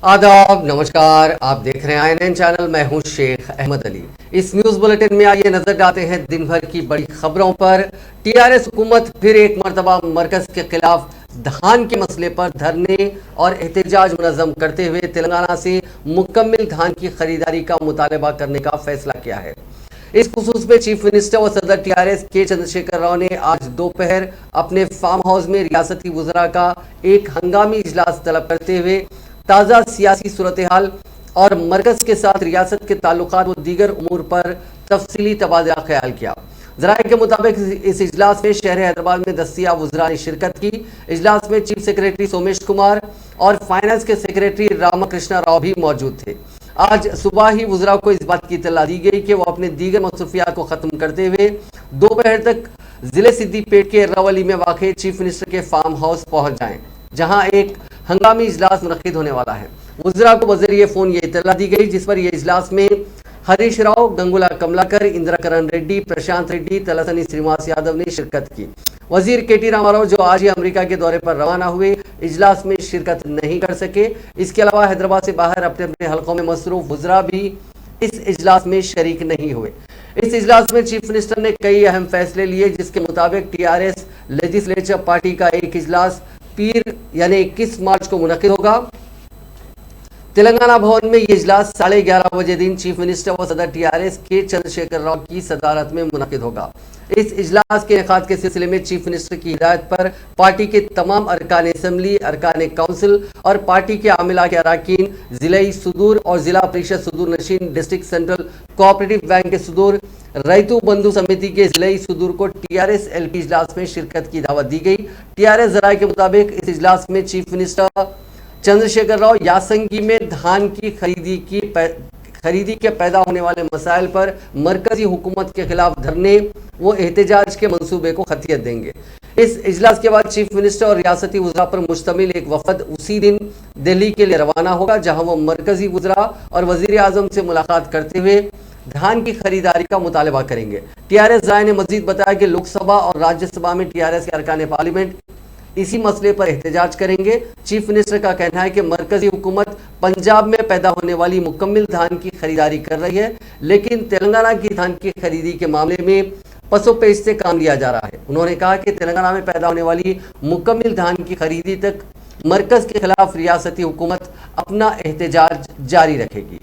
आदाब, नमस्कार। आप देख रहे हैं INN चैनल। मैं हूं शेख अहमद अली। इस न्यूज बुलेटिन में आइए नजर डालते हैं दिन भर की बड़ी खबरों पर। टीआरएस हुकूमत फिर एक मरतबा मरकज के खिलाफ धान के मसले पर धरने और एहतजाज मुनज़्ज़म करते हुए तेलंगाना से मुकम्मल धान की खरीदारी का मुतालबा करने का फैसला किया है। इस खुसूस में चीफ मिनिस्टर व सदर टीआरएस के चंद्रशेखर राव ने आज दोपहर अपने फार्म हाउस में रियासती वज़रा का एक हंगामी इजलास तलब करते हुए ताज़ा सियासी सूरत हाल और मरकज़ के साथ रियासत के ताल्लुकात व दीगर उमूर पर तफसीली तबादला ख्याल किया। ज़राए के मुताबिक इस इजलास में शहर हैदराबाद में दस्तियाब वज़रा ने शिरकत की। इजलास में चीफ सेक्रेटरी सोमेश कुमार और फाइनेंस के सेक्रेटरी रामकृष्णा राव भी मौजूद थे। आज सुबह ही वज़रा को इस बात की इत्तला दी गई कि वो अपने दीगर मसरूफियात को ख़त्म करते हुए दोपहर तक ज़िले सिद्दीपेट के रवली में वाक़ चीफ मिनिस्टर के फार्म हाउस पहुँच जाएँ, जहाँ एक हंगामी इजलास मुनक्किद होने वाला है। वज़रा को बज़रिए फ़ोन ये इत्तला दी गई, जिस पर यह इजलास में हरीश राव, गंगुला कमलाकर, इंदिराकरण रेड्डी, प्रशांत रेड्डी, तलसानी श्रीनिवास यादव ने शिरकत की। वजीर KT रामाराव, जो आज ही अमेरिका के दौरे पर रवाना हुए, इजलास में शिरकत नहीं कर सके। इसके अलावा हैदराबाद से बाहर अपने अपने हलकों में मसरूफ वज़रा भी इस इजलास में शरीक नहीं हुए। इस इजलास में चीफ मिनिस्टर ने कई अहम फैसले लिए, जिसके मुताबिक TRS लेजिस्लेचर पार्टी का एक इजलास पीर यानी 21 मार्च को मुनक्किद होगा। तेलंगाना भवन में ये इजलास 11:30 बजे दिन चीफ मिनिस्टर व सदर TRS के चंद्रशेखर राव की सदारत में मुनक्किद होगा। इस इजलास के इनेकाद के सिलसिले में चीफ मिनिस्टर की हिदायत पर पार्टी के तमाम अरकान असम्बली, अरकान काउंसिल और पार्टी के आमिला के अरकान, जिलाई सुदूर और जिला परिषद सुदूर नशीन, डिस्ट्रिक्ट सेंट्रल कोऑपरेटिव बैंक के सुदूर, रैतु बंधु समिति के जिलाई सुदूर को TRS LP इजलास में शिरकत की दावत दी गई। TRS ज़राए के मुताबिक इस इजलास में चीफ मिनिस्टर चंद्रशेखर राव यासंगी में धान की खरीदी के पैदा होने वाले मसाइल पर मरकजी हुकूमत के खिलाफ धरने व एहतजाज के मंसूबे को खतियत देंगे। इस इजलास के बाद चीफ मिनिस्टर और रियासती वज़रा पर मुश्तमिल एक वफद उसी दिन दिल्ली के लिए रवाना होगा, जहां वो मरकजी वज़रा और वज़ीर आज़म से मुलाकात करते हुए धान की खरीदारी का मुतालबा करेंगे। TRS ज़राए ने मजीद बताया कि लोकसभा और राज्यसभा में TRS के अरकान पार्लियामेंट इसी मसले पर एहतजाज करेंगे। चीफ मिनिस्टर का कहना है कि मरकजी हुकूमत पंजाब में पैदा होने वाली मुकम्मल धान की खरीदारी कर रही है, लेकिन तेलंगाना की धान की खरीदी के मामले में पसोपेश से काम लिया जा रहा है। उन्होंने कहा कि तेलंगाना में पैदा होने वाली मुकम्मल धान की खरीदी तक मरकज के खिलाफ रियासती हुकूमत अपना एहतजाज जारी रखेगी।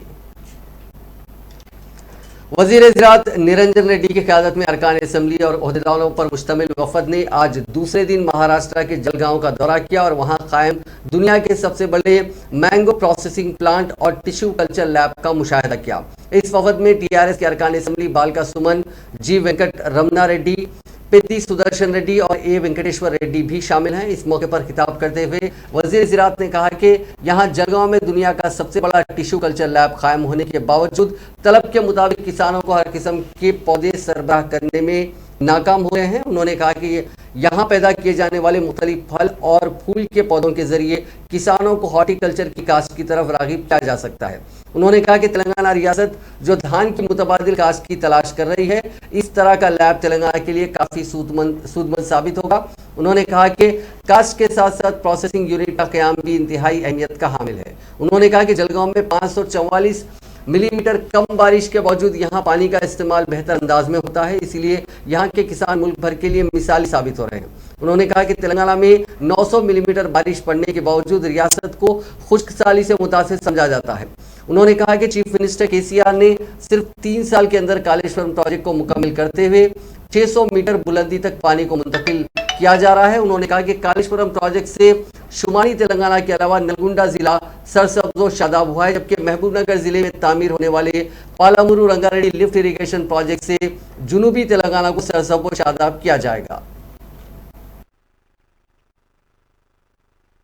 वज़ीर ज़राअत निरंजन रेड्डी की क़यादत में अरकान असम्बली और ओहदेदारों पर मुश्तमिल वफ़द ने आज दूसरे दिन महाराष्ट्र के जलगांव का दौरा किया और वहां कायम दुनिया के सबसे बड़े मैंगो प्रोसेसिंग प्लांट और टिश्यू कल्चर लैब का मुशाहिदा किया। इस वफ़द में TRS के अरकान असम्बली बालका सुमन, G वेंकट रमना रेड्डी, पेद्दी सुदर्शन रेड्डी और A वेंकटेश्वर रेड्डी भी शामिल हैं। इस मौके पर खिताब करते हुए वज़ीर ज़राअत ने कहा कि यहाँ जलगांव में दुनिया का सबसे बड़ा टिश्यू कल्चर लैब कायम होने के बावजूद तलब के मुताबिक किसानों को हर किस्म के पौधे सरबराह करने में नाकाम हो रहे हैं। उन्होंने कहा कि यहाँ पैदा किए जाने वाले मुख्तलिफ फल और फूल के पौधों के जरिए किसानों को हॉर्टिकल्चर की काश्त की तरफ राग़िब किया जा सकता है। उन्होंने कहा कि तेलंगाना रियासत जो धान की मुतबादिल काश्त की तलाश कर रही है, इस तरह का लैब तेलंगाना के लिए काफ़ी सूदमंद साबित होगा। उन्होंने कहा कि काश्त के साथ साथ प्रोसेसिंग यूनिट का क़याम भी इंतहाई अहमियत का हामिल है। उन्होंने कहा कि जलगांव में 544 मिलीमीटर कम बारिश के बावजूद यहाँ पानी का इस्तेमाल बेहतर अंदाज में होता है, इसलिए यहाँ के किसान मुल्क भर के लिए मिसाली साबित हो रहे हैं। उन्होंने कहा कि तेलंगाना में 900 मिलीमीटर बारिश पड़ने के बावजूद रियासत को खुश्क साली से मुतासिर समझा जाता है। उन्होंने कहा कि चीफ मिनिस्टर KCR ने सिर्फ 3 साल के अंदर कालेश्वरम प्रोजेक्ट को मुकम्मल करते हुए 600 मीटर बुलंदी तक पानी को मुंतकिल किया जा रहा है। उन्होंने कहा कि कालेश्वरम प्रोजेक्ट से शुमाली तेलंगाना के अलावा नलगुंडा जिला सरसब्ज व शादाब हुआ है, जबकि महबूबनगर जिले में तामीर होने वाले पालामुरू रंगारेड्डी लिफ्ट इरिगेशन प्रोजेक्ट से जुनूबी तेलंगाना को सरसब्ज व शादाब किया जाएगा।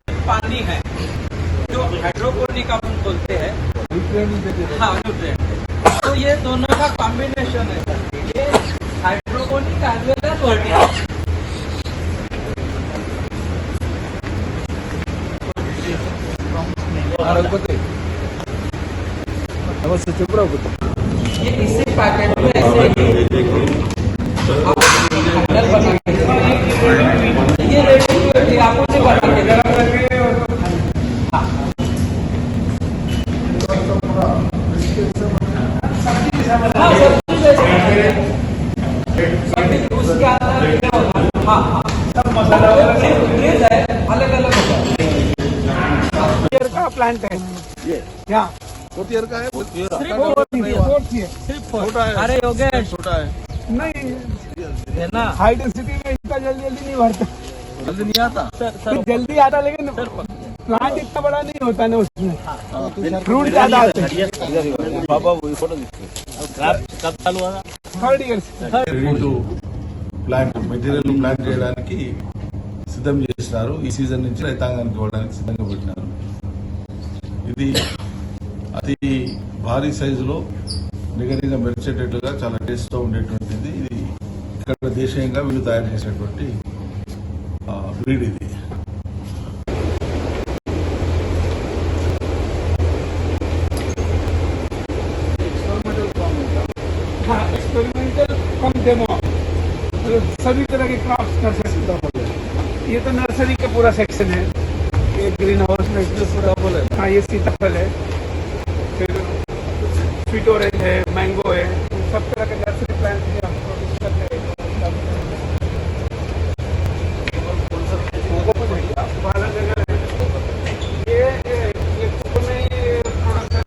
पानी है जो हाइड्रोपोनिक अपन बोलते हैं, हाँ न्यूट्रिएंट, तो ये दोनों का कॉम्बिनेशन है सर। ये hydroponic as well as vertical. ये इसी पैकेट में ऐसे ये रेडी आपको से बना के गरम करके हाँ हाँ हाँ सब मसाला फ्रिज है, अलग अलग होगा। ईयर का प्लांट है ये यहाँ फोर्थ ईयर का है फोर्थ ईयर छोटा है, अरे योगेश छोटा है, नहीं है ना, हाई डेंसिटी में इतना जल्दी जल्दी नहीं बढ़ता, जल्दी नहीं आता। तो जल्दी आता लेकिन प्लांट इतना बड़ा नहीं होता ना उसमें, फ्रूट ज्यादा आते हैं। बाबा वही फोटो कब चालू हुआ? थर्ड ईयर से ready to plant material plant చేయడానికి సిద్ధం చేసినారు. ఈ సీజన్ నుంచి రైతాంగానికి ఇవ్వడానికి సిద్ధంగా పెట్టినారు. ఇది అతి భారీ సైజులో నిగనిగా మెరిచేటట్లుగా చాలా టేస్ట్తో ఉండేటువంటిది. ఇది ఇక్కడ దేశీయంగా వీళ్ళు తయారు చేసేటువంటి బ్రీడ్ ఇది. हाँ एक्सपेरिमेंटल कम डेमो, सभी तरह के क्रॉप्स कर सकते हो। ये तो नर्सरी का पूरा सेक्शन है, ये ग्रीन हाउस में सीताफल है, हाँ ये सीताफल है, फिर स्वीट ऑरेंज है, मैंगो है, सब तरह के नर्सरी प्लांट भी आपको करते हैं। ये कुकुर में ये प्रोडक्ट है।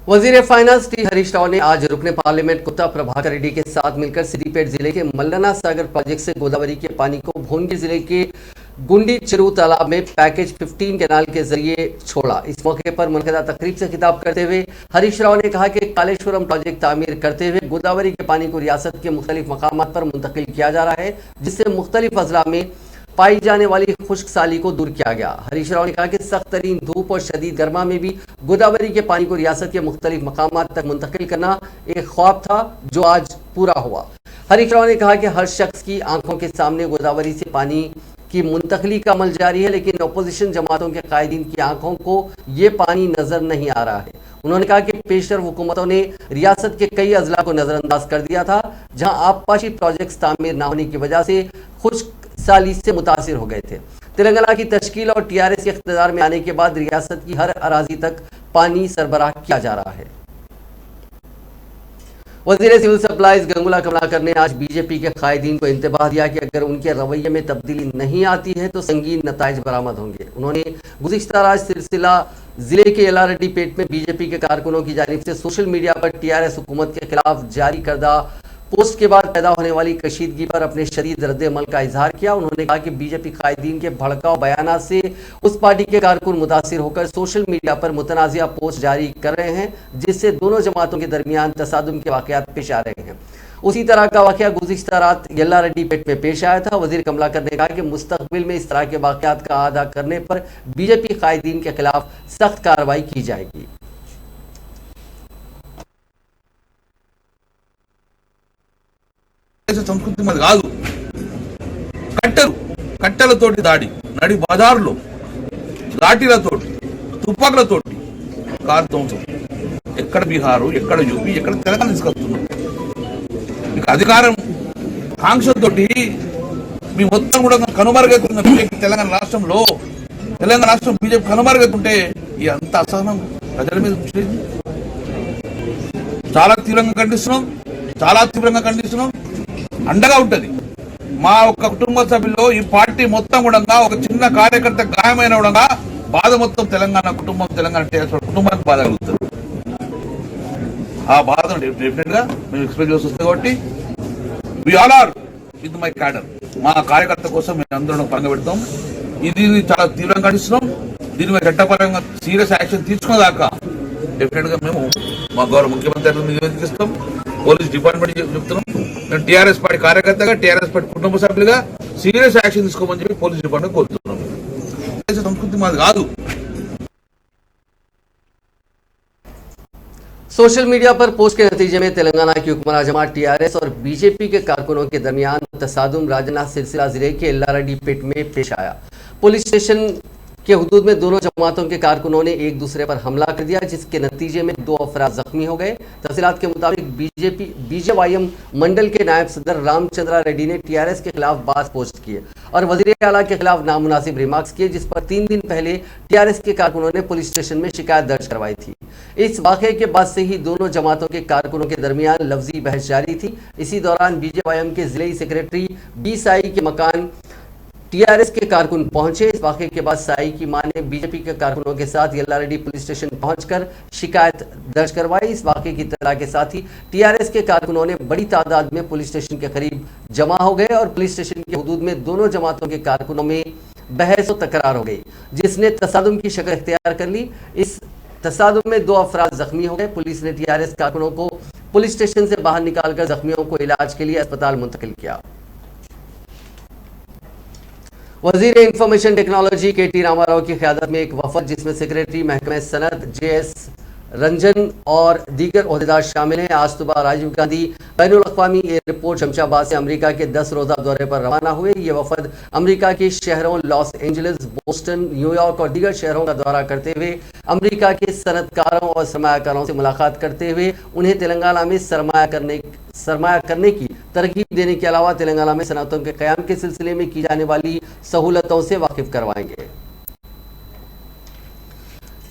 वजीर फाइनेंस टी हरीश राव ने आज रुकने पार्लियामेंट कुत्ता प्रभाकर रेड्डी के साथ मिलकर सिद्दीपेट जिले के मल्लाना सागर प्रोजेक्ट से गोदावरी के पानी को भोनगी जिले के गुंडी चिरू तालाब में पैकेज 15 कैनाल के जरिए छोड़ा। इस मौके पर मुनक़दा तकरीब से खिताब करते हुए हरीश राव ने कहा कि कालेश्वरम प्रोजेक्ट तामीर करते हुए गोदावरी के पानी को रियासत के मुख्तलिफ मकामात पर मुंतकिल किया जा रहा है, जिससे मुख्तलिफ अजला में पाई जाने वाली खुश्क साली को दूर किया गया। हरीश राव ने कहा कि सख्त तरीन धूप और शदीद गर्मा में भी गोदावरी के पानी को रियासत के मुख्तलिफ मकामात तक मुंतकिल करना एक ख्वाब था जो आज पूरा हुआ। हरीश राव ने कहा कि हर शख्स की आंखों के सामने गोदावरी से पानी की मुंतकली का अमल जारी है, लेकिन अपोजिशन जमातों के कायदीन की आंखों को ये पानी नजर नहीं आ रहा है। उन्होंने कहा कि पेशर हुकूमतों ने रियासत के कई अजला को नजरअंदाज कर दिया था, जहां आबपाशी प्रोजेक्ट्स तामीर न होने की वजह से खुश्क साली से मुतासिर हो गए थे। तेलंगाना की तश्कील और टीआरएस के इख्तियार में आने के बाद रियासत की हर अराजी तक पानी सरबराह किया जा रहा है। वज़ीर सिविल सप्लाईज गंगुला कमलाकर ने आज बीजेपी के कायदीन को इंतबाह दिया कि अगर उनके रवैये में तब्दीली नहीं आती है तो संगीन नताइज बरामद होंगे। उन्होंने गुज़िश्ता राज सिलसिला जिले के एलारेड्डी पेट में बीजेपी के कारकुनों की जानिब से सोशल मीडिया पर टीआरएस हुकूमत के खिलाफ जारी करदा पोस्ट के बाद पैदा होने वाली कशीदगी पर अपने शदीद रद्द अमल का इजहार किया। उन्होंने कहा कि बीजेपी कायदीन के भड़काऊ बयानात से उस पार्टी के कारकुन मुतासिर होकर सोशल मीडिया पर मुतनाज़िया पोस्ट जारी कर रहे हैं, जिससे दोनों जमातों के दरमियान तसादुम के वाक़यात पेश आ रहे हैं। उसी तरह का वाक़या गुज़िश्ता रात येल्लारेड्डी पेट में पेश आया था। वज़ीर कमलाकर ने कहा कि मुस्तक़बिल में इस तरह के वाक़यात का अहाता करने पर बीजेपी कायदीन के खिलाफ सख्त कार्रवाई की जाएगी। సంస్కృతి మరి కాదు. కట్టెలతోటి దాడి, నడి బజార్లో లాఠీలతోటి, తుపాకులతోటి కారు ధ్వంసం. ఎక్కడ బీహారు, ఎక్కడ యూపీ, ఎక్కడ తెలంగాణ తీసుకొస్తున్నాం. మీకు అధికారం కాంక్షతోటి మీ మొత్తం కూడా కనుమరుగైతున్న బీజేపీ తెలంగాణ రాష్ట్రంలో, తెలంగాణ రాష్ట్రం బీజేపీ కనుమరుగైతుంటే ఈ అంత అసహనం ప్రజల మీద వచ్చేది. చాలా తీవ్రంగా ఖండిస్తున్నాం. అండగా ఉంటది. మా ఒక్క కుటుంబ సభ్యుల్లో ఈ పార్టీ మొత్తం కూడా ఒక చిన్న కార్యకర్త గాయమైన కూడా బాధ మొత్తం తెలంగాణ కుటుంబం, తెలంగాణ కుటుంబానికి బాధ కలుగుతుంది. ఆ బాధను డెఫినెట్ గా మేము ఎక్స్ప్రెస్ చేసి వస్తుంది. కాబట్టి we all are with my cadre. మా కార్యకర్త కోసం మేము అందరం పరంగా పెడతాం. ఇది చాలా తీవ్రంగా ఖండిస్తున్నాం. దీని మీద చట్టపరంగా సీరియస్ యాక్షన్ తీసుకునేదాకా డెఫినెట్ గా మేము మా గౌరవ ముఖ్యమంత్రి నివేదిస్తాం. పోలీస్ డిపార్ట్మెంట్ చెప్తున్నాం. నేను టీఆర్ఎస్ పార్టీ కార్యకర్తగా, టీఆర్ఎస్ పార్టీ కుటుంబ సభ్యులుగా సీరియస్ యాక్షన్ తీసుకోమని చెప్పి పోలీస్ డిపార్ట్మెంట్ కోరుతున్నాం. సంస్కృతి మాది కాదు. सोशल मीडिया पर पोस्ट के नतीजे में तेलंगाना की हुक्मरान जमात टीआरएस और बीजेपी के कारकुनों के दरमियान तसादुम राजनाथ सिलसिला जिले के येल्लारेड्डी पेट में पेश आया। पुलिस स्टेशन के हुदूद में दोनों जमातों के कारकुनों ने एक दूसरे पर हमला कर दिया, जिसके नतीजे में 2 अफराद जख्मी हो गए। तफसीलात के मुताबिक बीजेवाईएम मंडल के नायब सदर रामचंद्रा रेड्डी ने टीआरएस के खिलाफ बात पोस्ट किए और वजीर आला के खिलाफ नामुनासिब रिमार्क्स किए, जिस पर 3 दिन पहले टीआरएस के कारकुनों ने पुलिस स्टेशन में शिकायत दर्ज करवाई थी। इस वाक़े के बाद से ही दोनों जमातों के कारकुनों के दरमियान लफ्जी बहस जारी थी। इसी दौरान बीजेवाईएम के जिले सेक्रेटरी बी साई के मकान टीआरएस के कारकुन पहुंचे। इस वाक़े के बाद साई की मां ने बीजेपी के कारकुनों के साथ यल्लारेड्डी पुलिस स्टेशन पहुंचकर शिकायत दर्ज करवाई। इस वाक़े की इत्तला के साथ ही टीआरएस के कारकुनों ने बड़ी तादाद में पुलिस स्टेशन के करीब जमा हो गए और पुलिस स्टेशन के हुदूद में दोनों जमातों के कारकुनों में बहस और तकरार हो गई, जिसने तसादुम की शक्ल इख्तियार कर ली। इस तसादुम में 2 अफराद जख्मी हो गए। पुलिस ने टीआरएस कारकुनों को पुलिस स्टेशन से बाहर निकालकर जख्मियों को इलाज के लिए अस्पताल मुंतकिल किया। वजीर इंफॉर्मेशन टेक्नोलॉजी के.टी. रामाराव की क़यादत में एक वफद, जिसमें सेक्रेटरी महकमे सनत जे.एस. रंजन और दीगर ओहदेदार शामिल हैं, आज सुबह राजीव गांधी बैनुल अक़वामी एयरपोर्ट शमशाबाद से अमेरिका के 10 रोज़ा दौरे पर रवाना हुए। ये वफद अमेरिका के शहरों लॉस एंजलिस, बोस्टन, न्यूयॉर्क और दीगर शहरों का दौरा करते हुए अमेरिका के सनतकारों और सरमायाकारों से मुलाकात करते हुए उन्हें तेलंगाना में सरमाया करने की तरगीब देने के अलावा तेलंगाना में सनतों के क़याम के सिलसिले में की जाने वाली सहूलतों से वाकिफ करवाएंगे।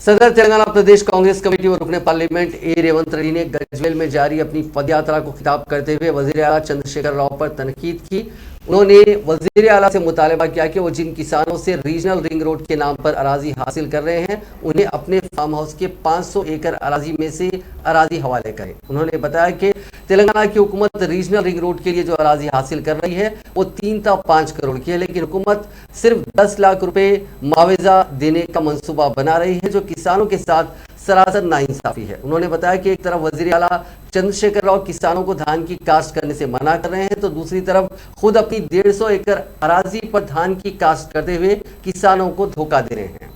सदर तेलंगाना प्रदेश कांग्रेस कमेटी और रुकने पार्लियामेंट ए रेवंत रेड्डी ने गजवेल में जारी अपनी पदयात्रा को खिताब करते हुए वजीर आला चंद्रशेखर राव पर तनकीद की। उन्होंने वजीर आला से मुतालबा किया कि वो जिन किसानों से रीजनल रिंग रोड के नाम पर अराजी हासिल कर रहे हैं, उन्हें अपने फार्म हाउस के 500 एकड़ अराजी में से अराजी हवाले करें। उन्होंने बताया कि तेलंगाना की हुकूमत रीजनल रिंग रोड के लिए जो अराजी हासिल कर रही है वो 3 था 5 करोड़ की है, लेकिन हुकूमत सिर्फ 10 लाख रुपए मुआवजा देने का मंसूबा बना रही है, जो किसानों के साथ सरासर नाइंसाफी है। उन्होंने बताया कि एक तरफ वजीर आला चंद्रशेखर राव किसानों को धान की काश्त करने से मना कर रहे हैं, तो दूसरी तरफ खुद अपनी 150 एकड़ अराजी पर धान की काश्त करते हुए किसानों को धोखा दे रहे हैं।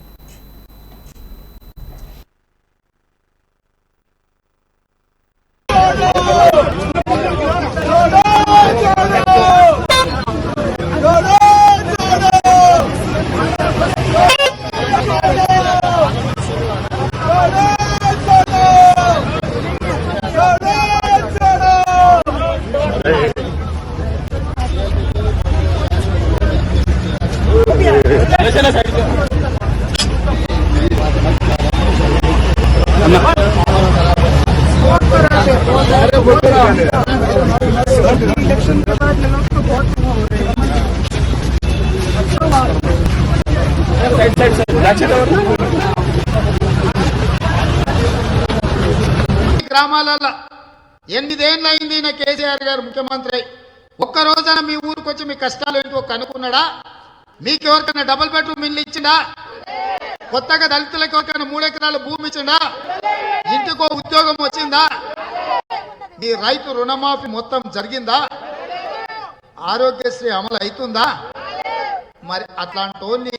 గ్రామాలలో 8 ఏళ్ళు అయింది నా కేసీఆర్ గారు ముఖ్యమంత్రి. ఒక్క రోజున మీ ఊరికి వచ్చి మీ కష్టాలు ఏంటో కనుక్కున్నాడా? మీకు ఎవరికైనా డబుల్ బెడ్రూమ్ ఇల్లు ఇచ్చిందా? కొత్తగా దళితులకు ఎవరికైనా 3 ఎకరాల భూమి ఇచ్చిందా? ఇంటికో ఉద్యోగం వచ్చిందా? మీ రైతు రుణమాఫీ మొత్తం జరిగిందా? ఆరోగ్యశ్రీ అమలు అవుతుందా? మరి అట్లాంటోని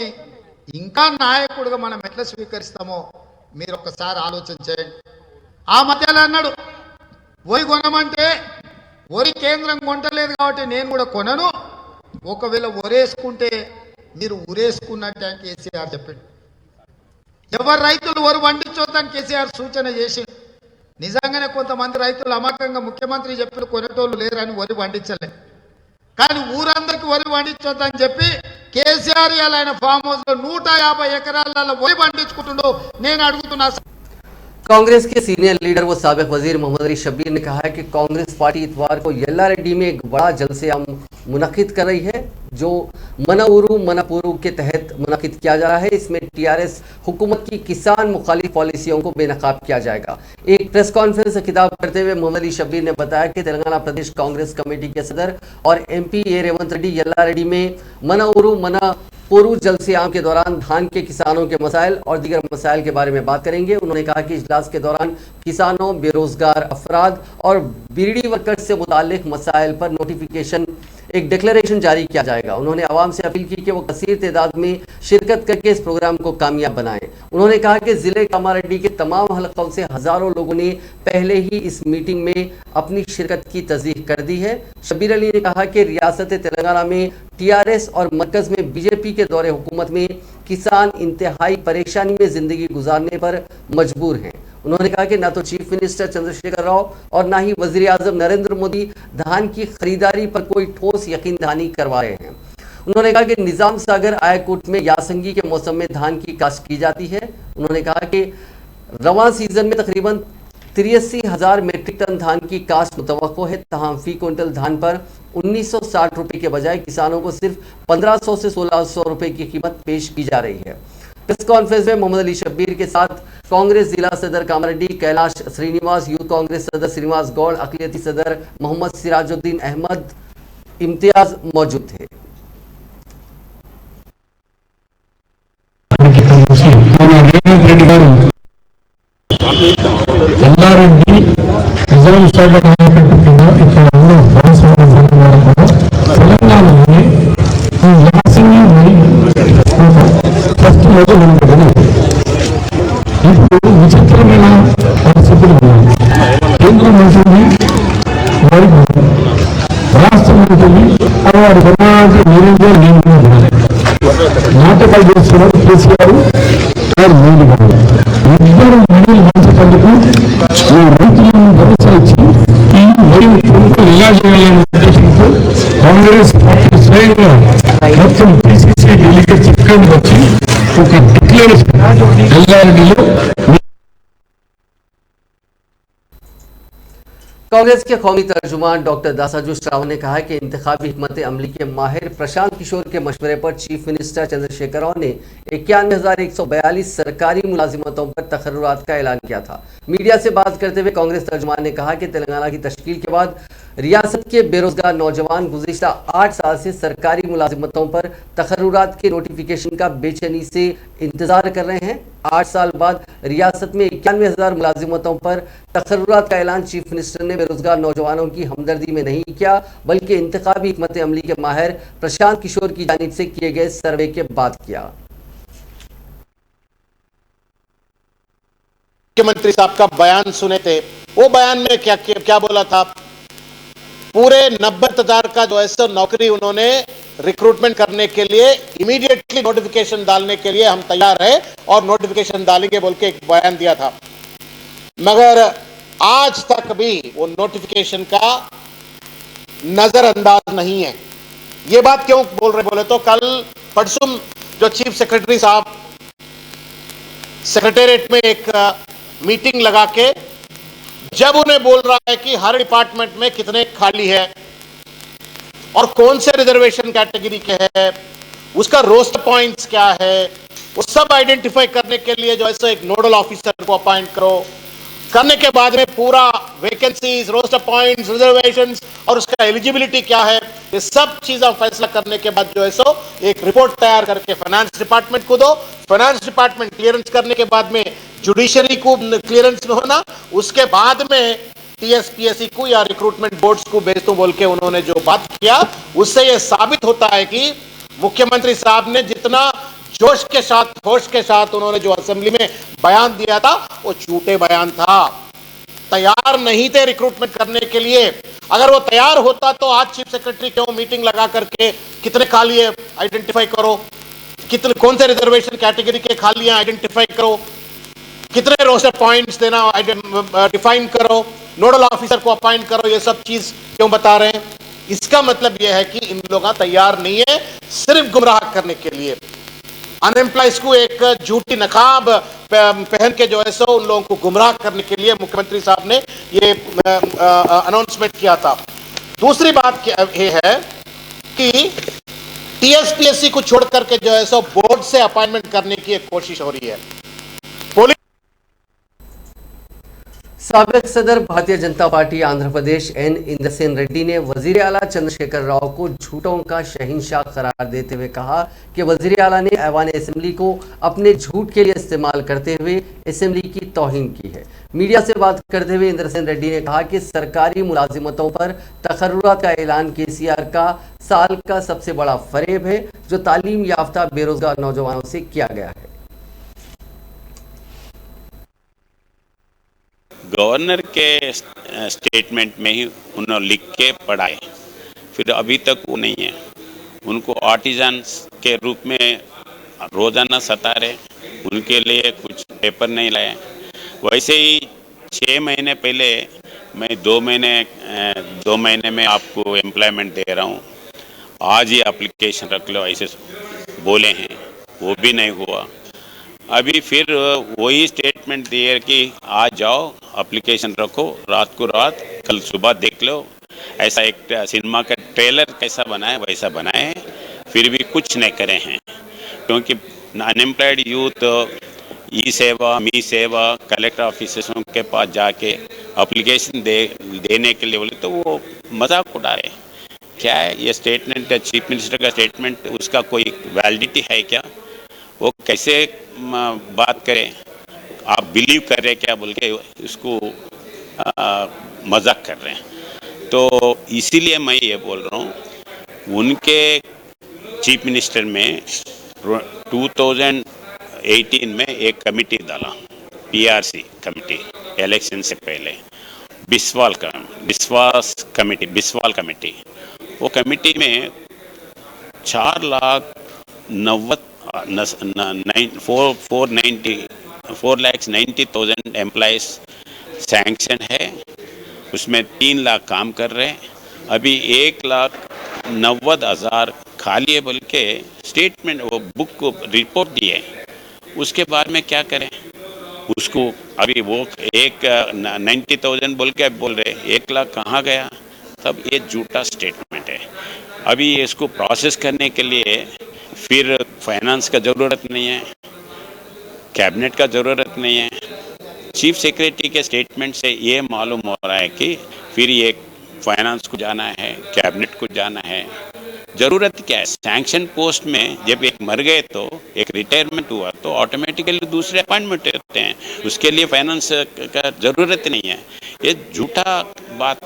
ఇంకా నాయకుడిగా మనం ఎట్లా స్వీకరిస్తామో మీరు ఒక్కసారి ఆలోచన చేయండి. ఆ మధ్యలో అన్నాడు వరి కొనమంటే వరి కేంద్రం కొంటలేదు కాబట్టి నేను కూడా కొనను, ఒకవేళ వరేసుకుంటే మీరు ఉరేసుకున్నట్టే అని కేసీఆర్ చెప్పాడు. ఎవరు రైతులు వరి పండించొద్దని కేసీఆర్ సూచన చేసి, నిజంగానే కొంతమంది రైతులు అమాయకంగా ముఖ్యమంత్రి చెప్పిన కొనేటోళ్ళు లేరని వరి పండించలే, కానీ ఊరందరికీ వరి పండించొద్దని చెప్పి కేసీఆర్ ఆయన ఫామ్ హౌస్ లో 150 ఎకరాలలో వరి పండించుకుంటుండో నేను అడుగుతున్నా. कांग्रेस के सीनियर लीडर व साबिक वजीर मोहम्मद अली शब्बीर ने कहा है कि कांग्रेस पार्टी इतवार को यल्लारेड्डी में एक बड़ा जलसे-आम मुनक्किद कर रही है, जो मनपुरू के तहत मुनक्किद किया जा रहा है। इसमें टीआरएस हुकूमत की किसान मुखालिफ पॉलिसियों को बेनकाब किया जाएगा। एक प्रेस कॉन्फ्रेंस से खिताब करते हुए मोहम्मद अली शब्बीर ने बताया कि तेलंगाना प्रदेश कांग्रेस कमेटी के सदर और MP ए रेवंत रेड्डी यल्लारेड्डी में मनपुरू जलसे-आम के दौरान धान के किसानों के मसाइल और दीगर मसाइल के बारे में बात करेंगे। उन्होंने कहा कि इजलास के दौरान किसानों, बेरोजगार अफराद और बीड़ी वर्कर्स से मुताल्लिक मसाइल पर नोटिफिकेशन एक डिक्लेरेशन जारी किया जाएगा। उन्होंने आवाम से अपील की कि वो कसीर तादाद में शिरकत करके इस प्रोग्राम को कामयाब बनाएं। उन्होंने कहा कि जिले कामारेड्डी के तमाम हलकों से हजारों लोगों ने पहले ही इस मीटिंग में अपनी शिरकत की तस्दीक कर दी है। शब्बीर अली ने कहा कि रियासत तेलंगाना में टीआरएस और मरकज में बीजेपी के दौरे हुकूमत में किसान इंतहाई परेशानी में जिंदगी गुजारने पर मजबूर हैं। उन्होंने कहा कि न तो चीफ मिनिस्टर चंद्रशेखर राव और न ही वजीर आजम नरेंद्र मोदी धान की खरीदारी पर कोई ठोस यकीन दहानी करवा रहे हैं। उन्होंने कहा कि निजाम सागर आयकोट में यासंगी के मौसम में धान की काश्त की जाती है। उन्होंने कहा कि रवां सीजन में तकरीबन 83,000 मीट्रिक टन धान की काश्त मुतवक्को है, तहां फी क्विंटल धान पर 1960 रुपए के बजाय किसानों को सिर्फ 1500 से 1600 रुपए की कीमत पेश की जा रही है। प्रेस कॉन्फ्रेंस में मोहम्मद अली शब्बीर के साथ कांग्रेस जिला सदर कामरेड्डी, कैलाश श्रीनिवास, यूथ कांग्रेस सदर श्रीनिवास गौड़, अकलियती सदर मोहम्मद सिराजुद्दीन अहमद इम्तियाज मौजूद थे। ఎల్లారెడ్డి నిజాం సాగర్ ఆయకట్టు కింద ఇక్కడ ఉన్న భాగస్వామ్య సంఘాల కూడా తెలంగాణలోని ఈ యాసంగి ఫస్ట్ మొదలు ఉంటుంది. ఇప్పుడు విచిత్రమైన పరిస్థితులు ఉన్నాయి. కేంద్రం ఉంటుంది, వారికి రాష్ట్రం ఉంటుంది, వారి సమాజ నిరంజన నియమం నాటకాలు చేస్తున్నారు కేసీఆర్ గారు మోడీ గారు. ఇద్దరు మహిళలు మంచినందుకు ఈ రైతులను భరోసా ఇచ్చి ఈ మరియు కొనుగోలు ఎలా చేయాలనే ఉద్దేశంతో కాంగ్రెస్ పార్టీ స్వయంగా మొత్తం పిసిసి డెలిగేట్స్ ఇక్కడికి వచ్చి ఒక డిక్లరేషన్ ఎల్లారెడ్డిలో कांग्रेस के कौमी तर्जुमान डॉक्टर दासाजू श्रावण ने कहा कि इंतखाबी हिकमत अमली के माहिर प्रशांत किशोर के मशवरे पर चीफ मिनिस्टर चंद्रशेखर राव ने 91,142 सरकारी मुलाजिमतों पर तकर्रुरात का ऐलान किया था। मीडिया से बात करते हुए कांग्रेस तर्जुमान ने कहा कि तेलंगाना की तश्कील के बाद रियासत के बेरोजगार नौजवान गुज़िश्ता 8 साल से सरकारी मुलाजिमतों पर तकर्रुरात के नोटिफिकेशन का बेचैनी से इंतजार कर रहे हैं। 8 साल बाद रियासत में 91,000 मुलाजिमतों पर तकर्रुरात का ऐलान चीफ मिनिस्टर ने बेरोजगार नौजवानों की हमदर्दी में नहीं किया, बल्कि इंतखाबी हिकमत अमली के माहिर प्रशांत किशोर की जानिब से किए गए सर्वे के बाद किया। मुख्यमंत्री साहब का बयान सुने थे, वो बयान में क्या बोला था? पूरे 90,000 का जो है नौकरी उन्होंने रिक्रूटमेंट करने के लिए इमीडिएटली नोटिफिकेशन डालने के लिए हम तैयार है और नोटिफिकेशन डालेंगे बोल के एक बयान दिया था। मगर आज तक भी वो नोटिफिकेशन का नजरअंदाज नहीं है। ये बात क्यों बोल रहे बोले तो कल परसों जो चीफ सेक्रेटरी साहब सेक्रेटेरिएट में एक मीटिंग लगा के जब उन्हें बोल रहा है कि हर डिपार्टमेंट में कितने खाली है और कौन से रिजर्वेशन कैटेगरी के हैं, उसका रोस्टर पॉइंट्स क्या है, वो सब आइडेंटिफाई करने के लिए जो है एक नोडल ऑफिसर को अपॉइंट करो, करने के बाद में पूरा वैकेंसीज, रोस्टर पॉइंट्स, रिजर्वेशंस और उसका एलिजिबिलिटी क्या है, ये सब चीज़ें फैसला करने के बाद जो है सो एक रिपोर्ट तैयार करके फाइनेंस डिपार्टमेंट को दो। फाइनेंस डिपार्टमेंट क्लियरेंस करने के बाद में जुडिशरी को क्लियरेंस होना, उसके बाद में टीएसपीएससी को या रिक्रूटमेंट बोर्ड्स को भेज दूं बोल के उन्होंने जो बात किया, उससे यह साबित होता है कि मुख्यमंत्री साहब ने जितना जोश के साथ, होश के साथ उन्होंने जो असेंबली में बयान दिया था वो झूठे बयान था। तैयार नहीं थे रिक्रूटमेंट करने के लिए। अगर वो तैयार होता तो आज चीफ सेक्रेटरी क्यों मीटिंग लगा करके कितने खाली है आइडेंटिफाई करो, कितने कौन से रिजर्वेशन कैटेगरी के खाली हैं आइडेंटिफाई करो, कितने रोस्टर पॉइंट्स देना डिफाइन करो, नोडल ऑफिसर को अपॉइंट करो, ये सब चीज क्यों बता रहे हैं? इसका मतलब यह है कि इन लोग तैयार नहीं है, सिर्फ गुमराह करने के लिए अनएम्प्लॉयज को एक झूठी नकाब पहन के जो है सो उन लोगों को गुमराह करने के लिए मुख्यमंत्री साहब ने ये अनाउंसमेंट किया था। दूसरी बात ये है कि टीएसपीएससी को छोड़ करके जो है सो बोर्ड से अपॉइंटमेंट करने की एक कोशिश हो रही है। साबिक सदर भारतीय जनता पार्टी आंध्र प्रदेश एन इंद्रसेन रेड्डी ने वजीर आला चंद्रशेखर राव को झूठों का शहंशाह करार देते हुए कहा कि वजीर आला ने ऐवान असेंबली को अपने झूठ के लिए इस्तेमाल करते हुए असेंबली की तौहीन की है। मीडिया से बात करते हुए इंद्रसेन रेड्डी ने कहा कि सरकारी मुलाजिमतों पर तकर्रुरात का ऐलान केसीआर का साल का सबसे बड़ा फरेब है जो तालीम याफ्ता बेरोजगार नौजवानों से किया गया है। गवर्नर के स्टेटमेंट में ही उन्होंने लिख के पढ़ाए, फिर अभी तक वो नहीं है। उनको आर्टिजन्स के रूप में रोजाना सता रहे, उनके लिए कुछ पेपर नहीं लाए। वैसे ही 6 महीने पहले मैं 2 महीने में आपको एम्प्लॉयमेंट दे रहा हूँ, आज ही एप्लीकेशन रख लो ऐसे बोले हैं, वो भी नहीं हुआ। अभी फिर वही स्टेटमेंट दिए कि आज जाओ एप्लीकेशन रखो, रात को रात कल सुबह देख लो। ऐसा एक सिनेमा का ट्रेलर कैसा बना है वैसा बनाए हैं, फिर भी कुछ नहीं करे हैं। क्योंकि अनएम्प्लॉयड यूथ ई सेवा, मी सेवा, कलेक्टर ऑफिसर्सों के पास जाके एप्लीकेशन देने के लिए बोले तो वो मजाक उड़ा रहे। क्या है ये स्टेटमेंट, चीफ मिनिस्टर का स्टेटमेंट, उसका कोई वैलिडिटी है क्या? वो कैसे बात करें? आप बिलीव कर रहे हैं क्या बोल के उसको मजाक कर रहे हैं। तो इसीलिए मैं ये बोल रहा हूँ, उनके चीफ मिनिस्टर में 2018 में एक कमेटी डाला, पीआरसी कमेटी, इलेक्शन से पहले बिस्वाल कमेटी। वो कमेटी में 4,90,000 एम्प्लॉयज सैंक्शन है, उसमें 3 लाख काम कर रहे हैं। अभी 1,90,000 खाली है बोल के स्टेटमेंट वो बुक को रिपोर्ट दिए। उसके बाद में क्या करें उसको? अभी वो 90,000 बोल के बोल रहे 1 लाख कहाँ गया? तब ये झूठा स्टेटमेंट है। अभी इसको प्रोसेस करने के लिए फिर फाइनेंस का ज़रूरत नहीं है, कैबिनेट का ज़रूरत नहीं है। चीफ सेक्रेटरी के स्टेटमेंट से ये मालूम हो रहा है कि फिर ये फाइनेंस को जाना है, कैबिनेट को जाना है। ज़रूरत क्या है? सैंक्शन पोस्ट में जब एक मर गए तो एक रिटायरमेंट हुआ तो ऑटोमेटिकली दूसरे अपॉइंटमेंट होते हैं, उसके लिए फाइनेंस का ज़रूरत नहीं है। ये झूठा बात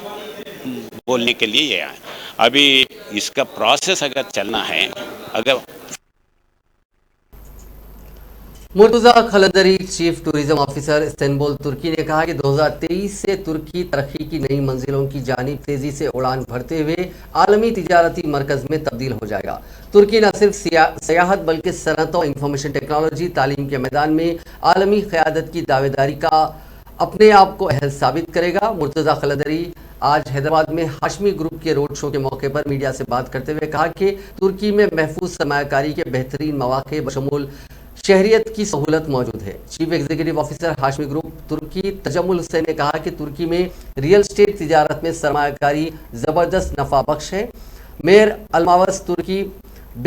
बोलने के लिए ये है। अभी इसका प्रोसेस अगर चलना है, अगर Murtaza Khaldari, chief tourism officer Istanbul तुर्की ने कहा कि 2023 से तुर्की तरक्की की नई मंजिलों की जानिब तेजी से उड़ान भरते हुए आलमी तिजारती मरकज में तब्दील हो जाएगा। तुर्की न सिर्फ सियाहत बल्कि सनअतों, इंफॉर्मेशन टेक्नोलॉजी, तालीम के मैदान में आलमी क़यादत की दावेदारी का अपने आप को अहल साबित करेगा। मुर्तजा खलदरी आज हैदराबाद में हाशमी ग्रुप के रोड शो के मौके पर मीडिया से बात करते हुए कहा कि तुर्की में महफूज सरमायाकारी के बेहतरीन मौके बशमूल शहरियत की सहूलत मौजूद है। Chief executive officer Hashmi group तुर्की तजम्मुल हुसैन ने कहा कि तुर्की में रियल एस्टेट तिजारत में सरमायाकारी ज़बरदस्त नफा बख्श है। मेयर अलमावस तुर्की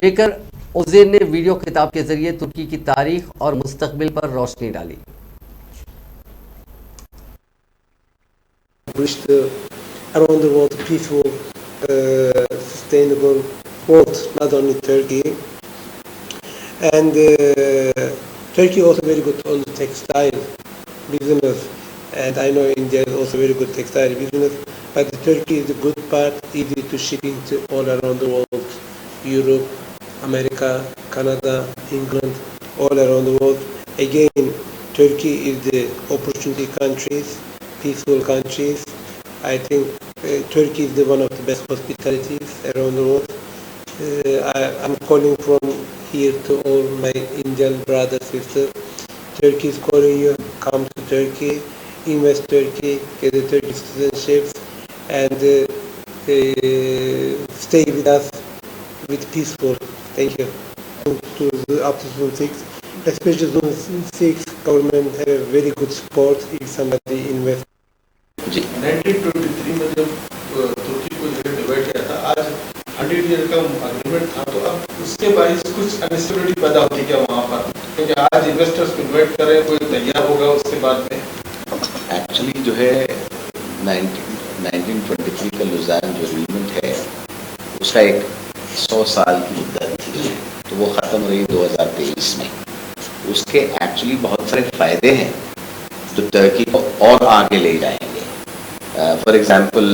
बेकर ओजेन ने वीडियो खिताब के जरिए तुर्की की तारीख और मुस्तकबिल पर रोशनी डाली। Around the world, peaceful, sustainable world, not only Turkey. And Turkey also very good on the textile business, and I know India is also very good textile business. But Turkey is the good part, easy to shipping to all around the world, Europe, America, Canada, England, all around the world. Again, Turkey is the opportunity countries, peaceful countries. I think Turkey is the one of the best hospitalities around the world. I'm calling from here to all my Indian brothers, sisters. Turkey is calling you, come to Turkey, invest Turkey, get a Turkish citizenship, and stay with us with peaceful. Thank you. Up to Zone 6, especially Zone 6, government have a very good support if somebody invest. 1923 में जब तुर्की को divide किया था, आज 100 year का agreement था, तो अब उसके बाइस कुछ अनस्टेबिलिटी पैदा होती है क्या वहाँ पर? क्योंकि आज इन्वेस्टर्स को इन्वाइट कर रहे हैं, कोई तैयार होगा उसके बाद में? एक्चुअली जो है 1923 का लुज़ान जो एग्रीमेंट है उसका एक 100 साल की मुद्दत थी, तो वो ख़त्म हो रही 2023 में। उसके एक्चुअली बहुत सारे फ़ायदे हैं जो टर्की को और आगे ले जाएंगे। For example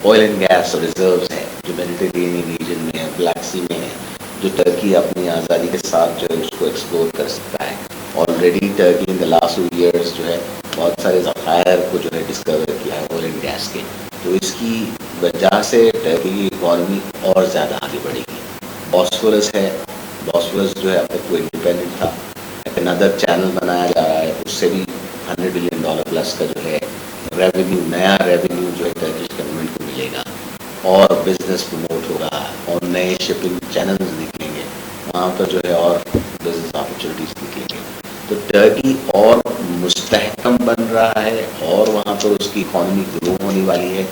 oil and gas reserves हैं जो मेडिटेरेनियन रीजन में है, ब्लैक सी में है, जो टर्की अपनी आज़ादी के साथ जो है उसको एक्सप्लोर कर सकता है। Already Turkey in the last 2 years जो है बहुत सारे ज़खायर को जो है डिस्कवर किया है ऑयल एंड गैस के, तो इसकी वजह से टर्की की इकॉनमी और ज़्यादा आगे बढ़ेगी। बॉस्फोरस है, बॉस्फोरस जो है अब तक वो इंडिपेंडेंट था, अनदर चैनल बनाया जा रहा है, उससे भी $100 बिलियन प्लस का जो है रेवेन्यू, नया रेवेन्यू जो है टर्किश गवर्नमेंट को मिलेगा और बिजनेस प्रमोट होगा और नए शिपिंग चैनल्स निकलेंगे, वहाँ पर जो है और बिजनेस अपॉर्चुनिटीज निकलेंगे। तो टर्की और मुस्तहकम बन रहा है और वहाँ पर उसकी इकॉनमी ग्रो होने वाली है।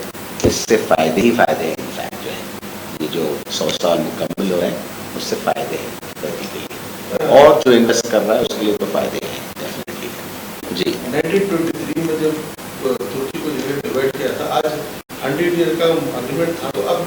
इससे फ़ायदे ही फ़ायदे हैं। इनफैक्ट जो है ये जो 100 साल मुकम्मल हो रहे हैं उससे फ़ायदे हैं टर्की के लिए, और जो इन्वेस्ट कर रहा है उसके लिए तो फ़ायदे हैं डेफिनेटली। जी 1923 में जब तुर्की को जो है डिवाइड किया था, आज 100 ईयर का अग्रीमेंट था, तो अब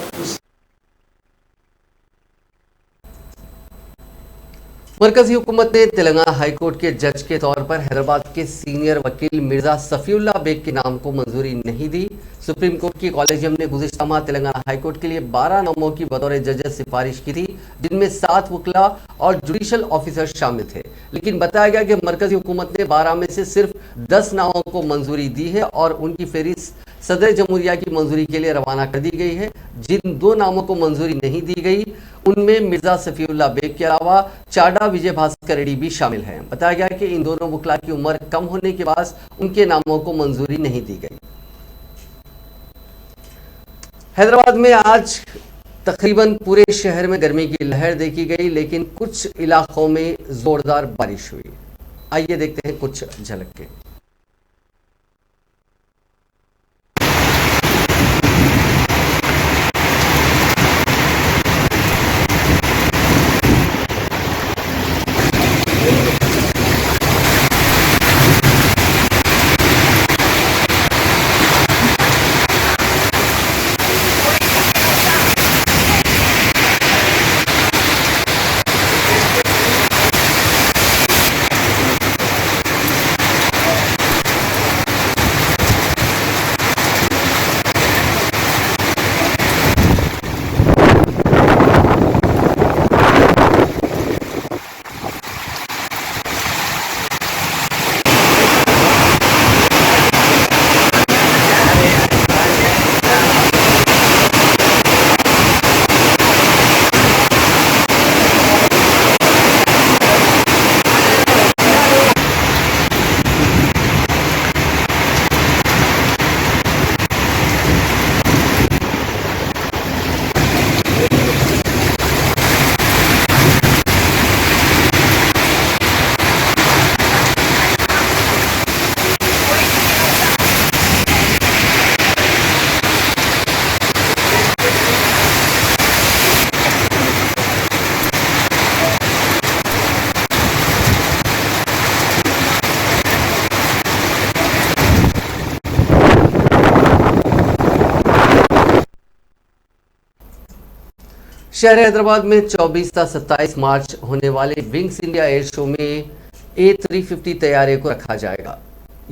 मरकजी हुकूमत ने तेलंगाना हाईकोर्ट के जज के तौर पर हैदराबाद के सीनियर वकील मिर्जा सफीउल्लाह बेग के नाम को मंजूरी नहीं दी। सुप्रीम कोर्ट की कॉलेजियम ने गुज़िश्ता माह तेलंगाना हाईकोर्ट के लिए 12 नामों की बतौर जजेस सिफारिश की थी, जिनमें 7 वकला और जुडिशल ऑफिसर शामिल थे। लेकिन बताया गया कि मरकजी हुकूमत ने 12 में से सिर्फ 10 नामों को मंजूरी दी है और उनकी फहरिस्त सदर जमहूरिया की मंजूरी के लिए रवाना कर दी गई है। जिन 2 नामों को मंजूरी नहीं दी गई उनमें मिर्जा सफीउल्लाह बेग के अलावा चाडा विजय भास्कर रेड्डी भी शामिल हैं। बताया गया कि इन दोनों वकला की उम्र कम होने के बाद उनके नामों को मंजूरी नहीं दी गई। हैदराबाद में आज तकरीबन पूरे शहर में गर्मी की लहर देखी गई, लेकिन कुछ इलाकों में जोरदार बारिश हुई। आइए देखते हैं कुछ झलक के। शहर हैदराबाद में 24 से 27 मार्च होने वाले विंग्स इंडिया एयर शो में A350 तैयारे को रखा जाएगा।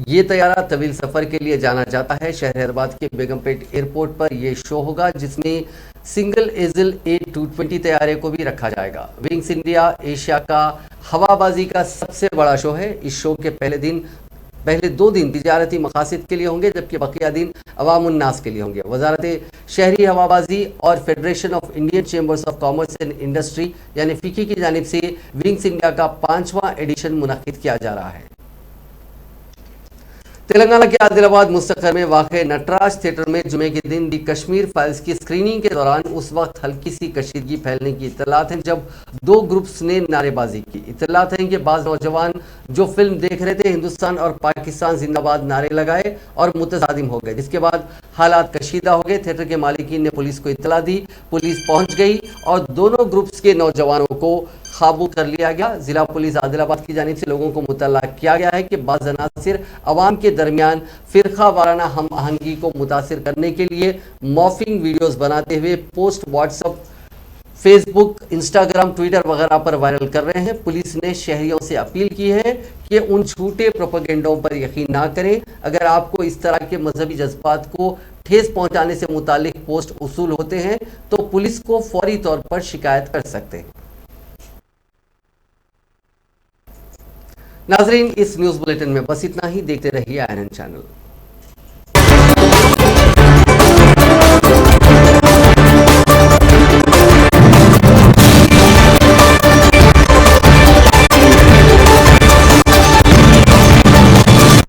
ये तैयारा तवील सफ़र के लिए जाना जाता है। शहर हैदराबाद के बेगमपेट एयरपोर्ट पर यह शो होगा, जिसमें सिंगल एजिल A220 तैयारे को भी रखा जाएगा। विंग्स इंडिया एशिया का हवाबाजी का सबसे बड़ा शो है। इस शो के पहले 2 दिन तिजारती मकासद के लिए होंगे, जबकि बकिया दिन अवामुन्नास के लिए होंगे। वजारत शहरी हवाबाजी और federation of Indian chambers of commerce and industry यानी फिकी की जानिब से विंग्स इंडिया का 5वां एडिशन मुनक्किद किया जा रहा है। तेलंगाना के आदिलाबाद मुस्तकर में वाक़े नटराज थिएटर में जुमे के दिन दी कश्मीर फाइल्स की स्क्रीनिंग के दौरान उस वक्त हल्की सी कशीदगी फैलने की इत्तलात हैं जब 2 ग्रुप्स ने नारेबाजी की। इत्तलात हैं कि बाज़ नौजवान जो फिल्म देख रहे थे हिंदुस्तान और पाकिस्तान जिंदाबाद नारे लगाए और मुतज़ादिम हो गए, जिसके बाद हालात कशीदा हो गए। थिएटर के मालिकीन ने पुलिस को इत्तला दी, पुलिस पहुंच गई और दोनों ग्रुप्स के नौजवानों को काबू कर लिया गया। जिला पुलिस आदिलाबाद की जानिब से लोगों को मुतल्ला किया गया है कि बाज़ अनासिर अवाम के दरमियान फ़िरका वाराना हम आहंगी को मुतासिर करने के लिए मॉर्फिंग वीडियोस बनाते हुए post WhatsApp, Facebook, Instagram, Twitter वगैरह पर वायरल कर रहे हैं। पुलिस ने शहरियों से अपील की है कि उन झूठे प्रोपेगेंडों पर यकीन ना करें। अगर आपको इस तरह के मजहबी जज्बात को ठेस पहुंचाने से मुतालिक पोस्ट उसूल होते हैं तो पुलिस को फौरी तौर पर शिकायत कर सकते हैं। नाजरीन, इस न्यूज़ बुलेटिन में बस इतना ही। देखते रहिए INN चैनल।